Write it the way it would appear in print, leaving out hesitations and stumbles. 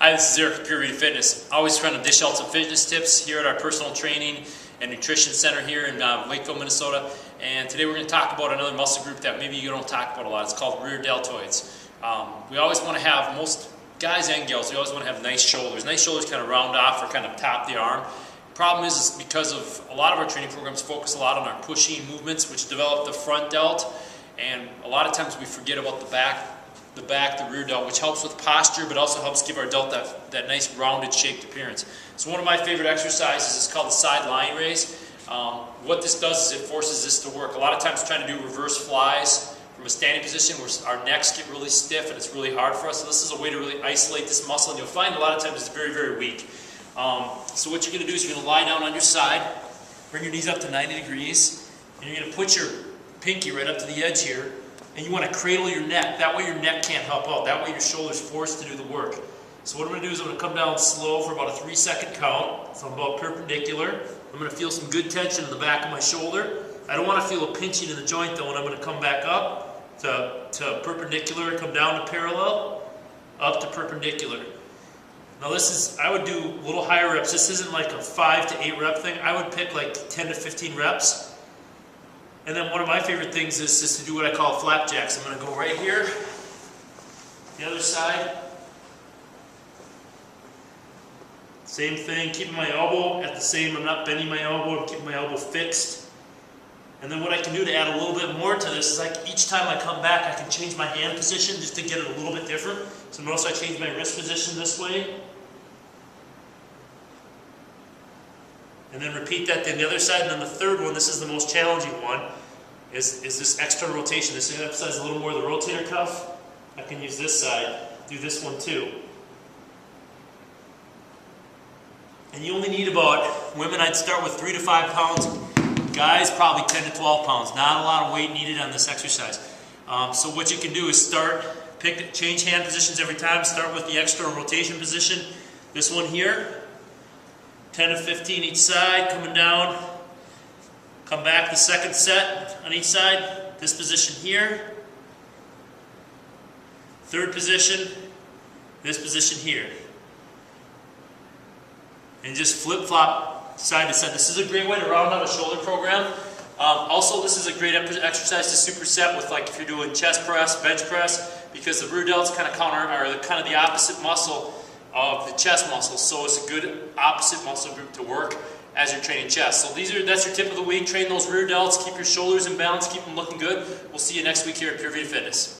Hi, this is Eric with Pure Vita Fitness. Always trying to dish out some fitness tips here at our personal training and nutrition center here in Lakeville, Minnesota. And today we're going to talk about another muscle group that maybe you don't talk about a lot. It's called rear deltoids. We always want to have, most guys and gals, we always want to have nice shoulders. Nice shoulders kind of round off or kind of top the arm. Problem is because of a lot of our training programs focus a lot on our pushing movements, which develop the front delt, and a lot of times we forget about the rear delt, which helps with posture, but also helps give our delt that nice rounded shaped appearance. So one of my favorite exercises is called the side lying raise. What this does is it forces this to work. A lot of times trying to do reverse flies from a standing position where our necks get really stiff and it's really hard for us. So this is a way to really isolate this muscle, and you'll find a lot of times it's very, very weak. So what you're going to do is you're going to lie down on your side, bring your knees up to 90 degrees, and you're going to put your pinky right up to the edge here, and you want to cradle your neck. That way your neck can't help out. That way your shoulder's forced to do the work. So what I'm going to do is I'm going to come down slow for about a 3-second count. So I'm about perpendicular. I'm going to feel some good tension in the back of my shoulder. I don't want to feel a pinching in the joint though, and I'm going to come back up to perpendicular, come down to parallel, up to perpendicular. Now this is, I would do a little higher reps. This isn't like a 5 to 8 rep thing. I would pick like 10 to 15 reps. And then one of my favorite things is just to do what I call flapjacks. I'm going to go right here, the other side. Same thing, keeping my elbow at the same, I'm not bending my elbow, I'm keeping my elbow fixed. And then what I can do to add a little bit more to this is like each time I come back, I can change my hand position just to get it a little bit different. So notice I change my wrist position this way. And then repeat that to the other side. And then the third one, this is the most challenging one, is this external rotation. This is going to emphasize a little more of the rotator cuff. I can use this side, do this one too. And you only need about, women I'd start with 3 to 5 pounds, guys probably 10 to 12 pounds. Not a lot of weight needed on this exercise. So what you can do is change hand positions every time. Start with the external rotation position. This one here. 10 to 15 each side, coming down, come back the second set on each side, this position here, third position, this position here. And just flip-flop side to side. This is a great way to round out a shoulder program. Also, this is a great exercise to superset with, like if you're doing chest press, bench press, because the rear delts kind of kind of the opposite muscle of the chest muscle, so it's a good opposite muscle group to work as you're training chest. So that's your tip of the week. Train those rear delts, keep your shoulders in balance, keep them looking good. We'll see you next week here at Pure Vita Fitness.